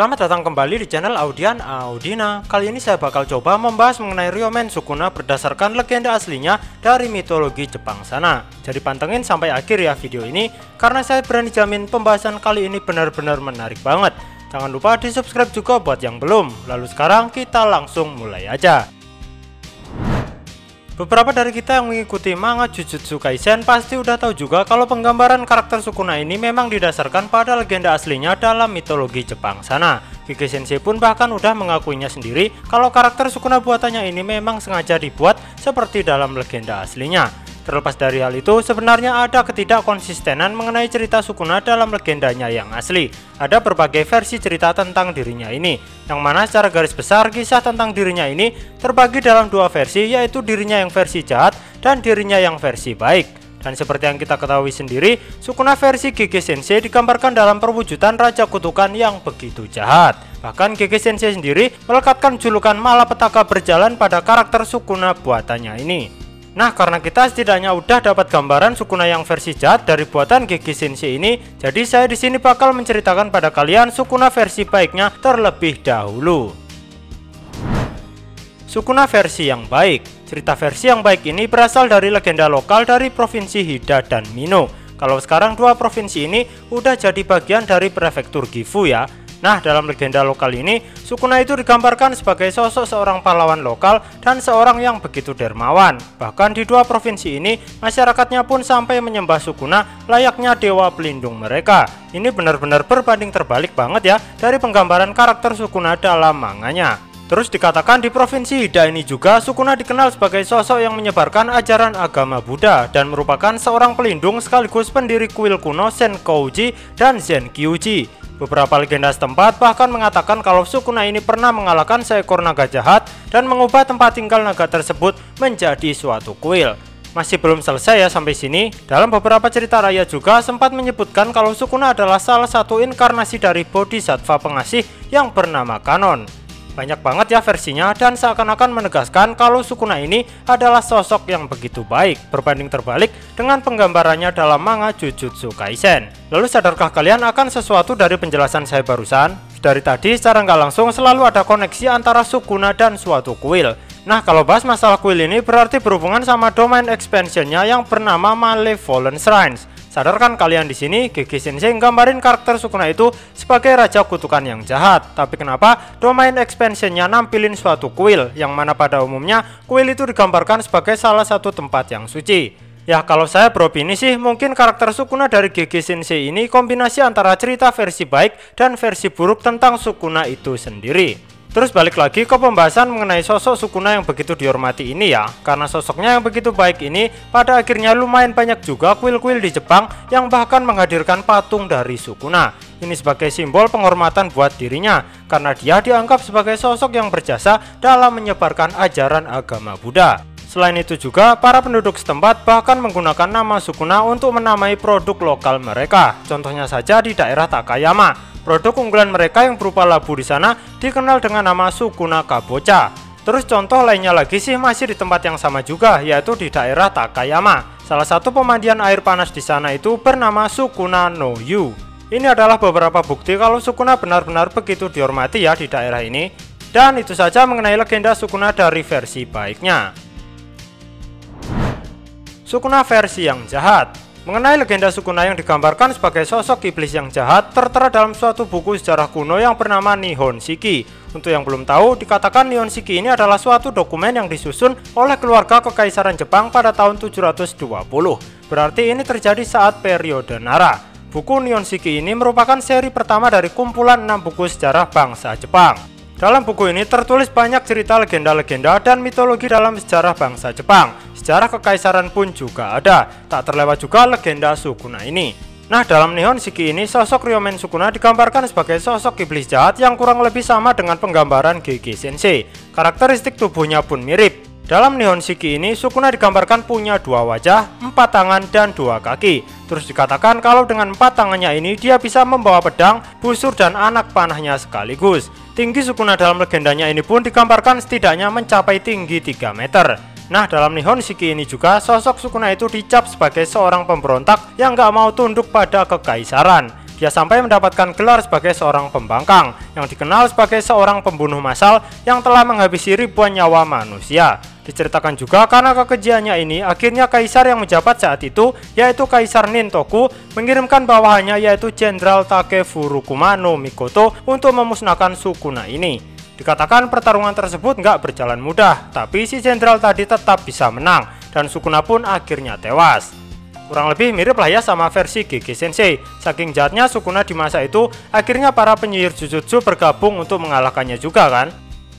Selamat datang kembali di channel Audian Audina. Kali ini saya bakal coba membahas mengenai Ryomen Sukuna berdasarkan legenda aslinya dari mitologi Jepang sana. Jadi pantengin sampai akhir ya video ini, karena saya berani jamin pembahasan kali ini benar-benar menarik banget. Jangan lupa di subscribe juga buat yang belum. Lalu sekarang kita langsung mulai aja. Beberapa dari kita yang mengikuti manga Jujutsu Kaisen pasti udah tahu juga kalau penggambaran karakter Sukuna ini memang didasarkan pada legenda aslinya dalam mitologi Jepang sana. Gege Sensei pun bahkan udah mengakuinya sendiri kalau karakter Sukuna buatannya ini memang sengaja dibuat seperti dalam legenda aslinya. Terlepas dari hal itu, sebenarnya ada ketidakkonsistenan mengenai cerita Sukuna dalam legendanya yang asli. Ada berbagai versi cerita tentang dirinya ini, yang mana secara garis besar kisah tentang dirinya ini terbagi dalam dua versi, yaitu dirinya yang versi jahat dan dirinya yang versi baik. Dan seperti yang kita ketahui sendiri, Sukuna versi Gege Sensei digambarkan dalam perwujudan Raja Kutukan yang begitu jahat. Bahkan Gege Sensei sendiri melekatkan julukan malapetaka berjalan pada karakter Sukuna buatannya ini. Nah, karena kita setidaknya udah dapat gambaran Sukuna yang versi jahat dari buatan Gege Sensei ini, jadi saya di sini bakal menceritakan pada kalian Sukuna versi baiknya terlebih dahulu. Sukuna versi yang baik. Cerita versi yang baik ini berasal dari legenda lokal dari provinsi Hida dan Mino. Kalau sekarang dua provinsi ini udah jadi bagian dari prefektur Gifu ya. Nah, dalam legenda lokal ini, Sukuna itu digambarkan sebagai sosok seorang pahlawan lokal dan seorang yang begitu dermawan. Bahkan di dua provinsi ini, masyarakatnya pun sampai menyembah Sukuna layaknya dewa pelindung mereka. Ini benar-benar berbanding terbalik banget ya dari penggambaran karakter Sukuna dalam manganya. Terus dikatakan di provinsi Hida ini juga Sukuna dikenal sebagai sosok yang menyebarkan ajaran agama Buddha dan merupakan seorang pelindung sekaligus pendiri kuil kuno Senkouji dan Zenkyuji. Beberapa legenda setempat bahkan mengatakan kalau Sukuna ini pernah mengalahkan seekor naga jahat dan mengubah tempat tinggal naga tersebut menjadi suatu kuil. Masih belum selesai ya sampai sini. Dalam beberapa cerita rakyat juga sempat menyebutkan kalau Sukuna adalah salah satu inkarnasi dari Bodhisattva pengasih yang bernama Kanon. Banyak banget ya versinya dan seakan-akan menegaskan kalau Sukuna ini adalah sosok yang begitu baik, berbanding terbalik dengan penggambarannya dalam manga Jujutsu Kaisen. Lalu sadarkah kalian akan sesuatu dari penjelasan saya barusan? Dari tadi secara nggak langsung selalu ada koneksi antara Sukuna dan suatu kuil. Nah, kalau bahas masalah kuil ini berarti berhubungan sama domain expansionnya yang bernama Malevolent Shrines. Sadarkan kalian di sini, Gege Sensei nggambarin karakter Sukuna itu sebagai raja kutukan yang jahat. Tapi kenapa domain expansionnya nampilin suatu kuil, yang mana pada umumnya kuil itu digambarkan sebagai salah satu tempat yang suci? Ya, kalau saya beropini sih, mungkin karakter Sukuna dari Gege Sensei ini kombinasi antara cerita versi baik dan versi buruk tentang Sukuna itu sendiri. Terus balik lagi ke pembahasan mengenai sosok Sukuna yang begitu dihormati ini ya. Karena sosoknya yang begitu baik ini, pada akhirnya lumayan banyak juga kuil-kuil di Jepang yang bahkan menghadirkan patung dari Sukuna. Ini sebagai simbol penghormatan buat dirinya, karena dia dianggap sebagai sosok yang berjasa dalam menyebarkan ajaran agama Buddha. Selain itu juga, para penduduk setempat bahkan menggunakan nama Sukuna untuk menamai produk lokal mereka. Contohnya saja di daerah Takayama. Produk unggulan mereka yang berupa labu di sana dikenal dengan nama Sukuna Kabocha. Terus contoh lainnya lagi sih masih di tempat yang sama juga, yaitu di daerah Takayama. Salah satu pemandian air panas di sana itu bernama Sukuna no Yu. Ini adalah beberapa bukti kalau Sukuna benar-benar begitu dihormati ya di daerah ini. Dan itu saja mengenai legenda Sukuna dari versi baiknya. Sukuna versi yang jahat. Mengenai legenda Sukuna yang digambarkan sebagai sosok iblis yang jahat tertera dalam suatu buku sejarah kuno yang bernama Nihon Shiki. Untuk yang belum tahu, dikatakan Nihon Shiki ini adalah suatu dokumen yang disusun oleh keluarga kekaisaran Jepang pada tahun 720. Berarti ini terjadi saat periode Nara. Buku Nihon Shiki ini merupakan seri pertama dari kumpulan 6 buku sejarah bangsa Jepang. Dalam buku ini tertulis banyak cerita legenda-legenda dan mitologi dalam sejarah bangsa Jepang. Sejarah kekaisaran pun juga ada. Tak terlewat juga legenda Sukuna ini. Nah, dalam Nihon Shiki ini sosok Ryomen Sukuna digambarkan sebagai sosok iblis jahat yang kurang lebih sama dengan penggambaran Gege Sensei. Karakteristik tubuhnya pun mirip. Dalam Nihon Shiki ini Sukuna digambarkan punya 2 wajah, 4 tangan dan 2 kaki. Terus dikatakan kalau dengan 4 tangannya ini dia bisa membawa pedang, busur dan anak panahnya sekaligus. Tinggi Sukuna dalam legendanya ini pun digambarkan setidaknya mencapai tinggi 3 meter. Nah, dalam Nihon Shiki ini juga sosok Sukuna itu dicap sebagai seorang pemberontak yang gak mau tunduk pada kekaisaran. Dia sampai mendapatkan gelar sebagai seorang pembangkang yang dikenal sebagai seorang pembunuh massal yang telah menghabisi ribuan nyawa manusia. Diceritakan juga karena kekejiannya ini, akhirnya kaisar yang menjabat saat itu, yaitu Kaisar Nintoku, mengirimkan bawahannya yaitu Jenderal Takefurukuma no Mikoto untuk memusnahkan Sukuna ini. Dikatakan pertarungan tersebut nggak berjalan mudah, tapi si jenderal tadi tetap bisa menang, dan Sukuna pun akhirnya tewas. Kurang lebih mirip lah ya sama versi GG Sensei. Saking jahatnya Sukuna di masa itu, akhirnya para penyihir Jujutsu bergabung untuk mengalahkannya juga kan.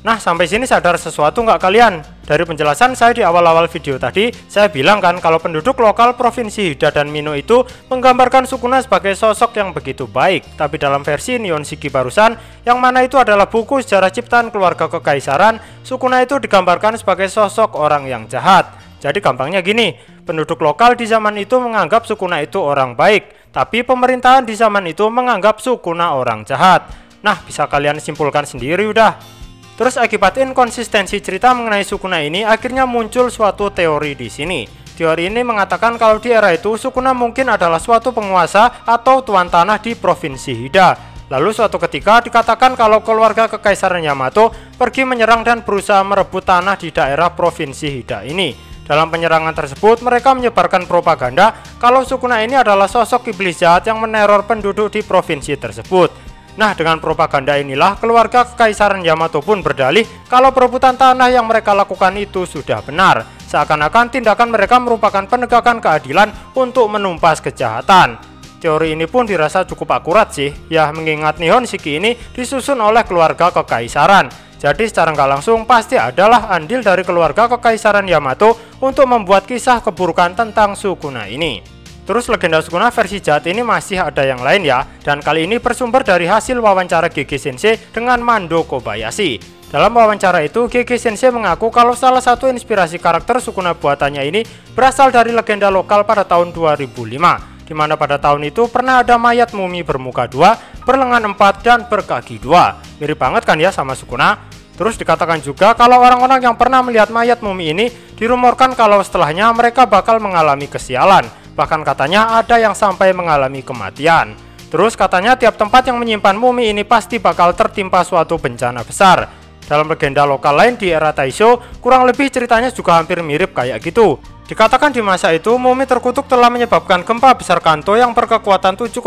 Nah, sampai sini sadar sesuatu nggak kalian? Dari penjelasan saya di awal-awal video tadi, saya bilang kan kalau penduduk lokal Provinsi Hida dan Mino itu menggambarkan Sukuna sebagai sosok yang begitu baik. Tapi dalam versi Nihon Shiki barusan, yang mana itu adalah buku sejarah ciptaan keluarga kekaisaran, Sukuna itu digambarkan sebagai sosok orang yang jahat. Jadi gampangnya gini, penduduk lokal di zaman itu menganggap Sukuna itu orang baik, tapi pemerintahan di zaman itu menganggap Sukuna orang jahat. Nah, bisa kalian simpulkan sendiri udah. Terus akibat inkonsistensi cerita mengenai Sukuna ini, akhirnya muncul suatu teori di sini. Teori ini mengatakan kalau di era itu Sukuna mungkin adalah suatu penguasa atau tuan tanah di Provinsi Hida. Lalu suatu ketika dikatakan kalau keluarga kekaisaran Yamato pergi menyerang dan berusaha merebut tanah di daerah Provinsi Hida ini. Dalam penyerangan tersebut, mereka menyebarkan propaganda kalau Sukuna ini adalah sosok iblis jahat yang meneror penduduk di provinsi tersebut. Nah, dengan propaganda inilah keluarga kekaisaran Yamato pun berdalih kalau perebutan tanah yang mereka lakukan itu sudah benar. Seakan-akan tindakan mereka merupakan penegakan keadilan untuk menumpas kejahatan. Teori ini pun dirasa cukup akurat sih, ya mengingat Nihon Shiki ini disusun oleh keluarga kekaisaran. Jadi secara nggak langsung pasti adalah andil dari keluarga kekaisaran Yamato untuk membuat kisah keburukan tentang Sukuna ini. Terus legenda Sukuna versi jahat ini masih ada yang lain ya, dan kali ini bersumber dari hasil wawancara GG Sensei dengan Mando Kobayashi. Dalam wawancara itu, GG Sensei mengaku kalau salah satu inspirasi karakter Sukuna buatannya ini berasal dari legenda lokal pada tahun 2005, di mana pada tahun itu pernah ada mayat mumi bermuka 2, berlengan 4, dan berkaki 2. Mirip banget kan ya sama Sukuna? Terus dikatakan juga kalau orang-orang yang pernah melihat mayat mumi ini dirumorkan kalau setelahnya mereka bakal mengalami kesialan. Bahkan katanya ada yang sampai mengalami kematian. Terus katanya tiap tempat yang menyimpan mumi ini pasti bakal tertimpa suatu bencana besar. Dalam legenda lokal lain di era Taisho, kurang lebih ceritanya juga hampir mirip kayak gitu. Dikatakan di masa itu mumi terkutuk telah menyebabkan gempa besar Kanto yang berkekuatan 7,9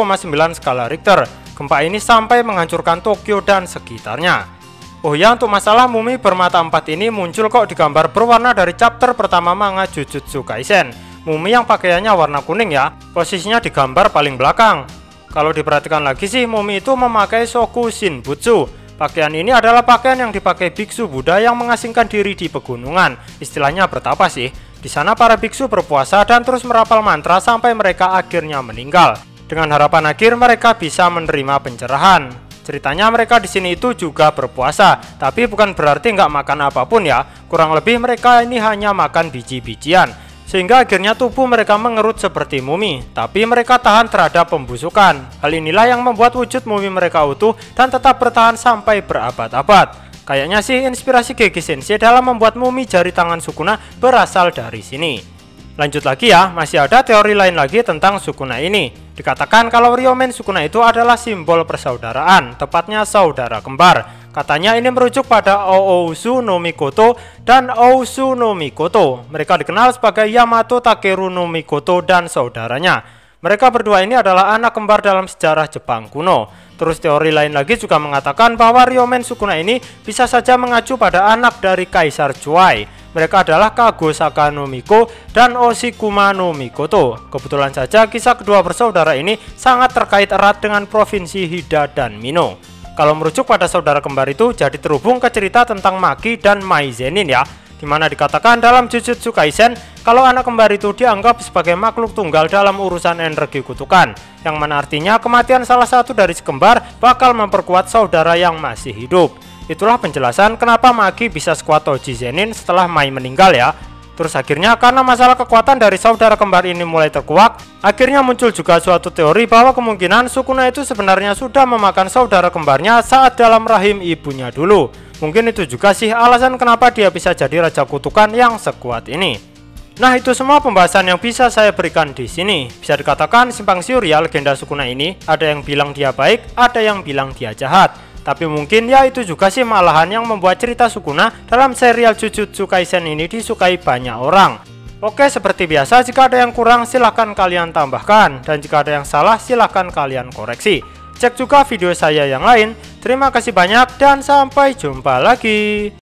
skala Richter. Gempa ini sampai menghancurkan Tokyo dan sekitarnya. Oh ya, untuk masalah mumi bermata 4 ini muncul kok di gambar berwarna dari chapter pertama manga Jujutsu Kaisen. Mumi yang pakaiannya warna kuning ya, posisinya di gambar paling belakang. Kalau diperhatikan lagi sih, mumi itu memakai Soku Shinbutsu. Pakaian ini adalah pakaian yang dipakai biksu Buddha yang mengasingkan diri di pegunungan. Istilahnya bertapa sih. Di sana para biksu berpuasa dan terus merapal mantra sampai mereka akhirnya meninggal. Dengan harapan akhir mereka bisa menerima pencerahan. Ceritanya mereka di sini itu juga berpuasa, tapi bukan berarti nggak makan apapun ya. Kurang lebih mereka ini hanya makan biji-bijian, sehingga akhirnya tubuh mereka mengerut seperti mumi, tapi mereka tahan terhadap pembusukan. Hal inilah yang membuat wujud mumi mereka utuh dan tetap bertahan sampai berabad-abad. Kayaknya sih inspirasi GG Sensei dalam membuat mumi jari tangan Sukuna berasal dari sini. Lanjut lagi ya, masih ada teori lain lagi tentang Sukuna ini. Dikatakan kalau Ryomen Sukuna itu adalah simbol persaudaraan, tepatnya saudara kembar. Katanya ini merujuk pada Ousu no Mikoto dan Ousu no Mikoto. Mereka dikenal sebagai Yamato Takeru no Mikoto dan saudaranya. Mereka berdua ini adalah anak kembar dalam sejarah Jepang kuno. Terus teori lain lagi juga mengatakan bahwa Ryomen Sukuna ini bisa saja mengacu pada anak dari Kaisar Chuai. Mereka adalah Kagosaka no Miko dan Oshikuma no Mikoto. Kebetulan saja kisah kedua bersaudara ini sangat terkait erat dengan Provinsi Hida dan Mino. Kalau merujuk pada saudara kembar itu jadi terhubung ke cerita tentang Maki dan Maizenin ya, dimana dikatakan dalam Jujutsu Kaisen kalau anak kembar itu dianggap sebagai makhluk tunggal dalam urusan energi kutukan, yang mana artinya kematian salah satu dari si kembar bakal memperkuat saudara yang masih hidup. Itulah penjelasan kenapa Maki bisa sekuat Toji Zenin setelah Mai meninggal ya. Terus akhirnya karena masalah kekuatan dari saudara kembar ini mulai terkuak, akhirnya muncul juga suatu teori bahwa kemungkinan Sukuna itu sebenarnya sudah memakan saudara kembarnya saat dalam rahim ibunya dulu. Mungkin itu juga sih alasan kenapa dia bisa jadi raja kutukan yang sekuat ini. Nah, itu semua pembahasan yang bisa saya berikan di sini. Bisa dikatakan simpang siur ya legenda Sukuna ini. Ada yang bilang dia baik, ada yang bilang dia jahat. Tapi mungkin ya itu juga sih malahan yang membuat cerita Sukuna dalam serial Jujutsu Kaisen ini disukai banyak orang. Oke, seperti biasa, jika ada yang kurang silahkan kalian tambahkan. Dan jika ada yang salah silahkan kalian koreksi. Cek juga video saya yang lain. Terima kasih banyak dan sampai jumpa lagi.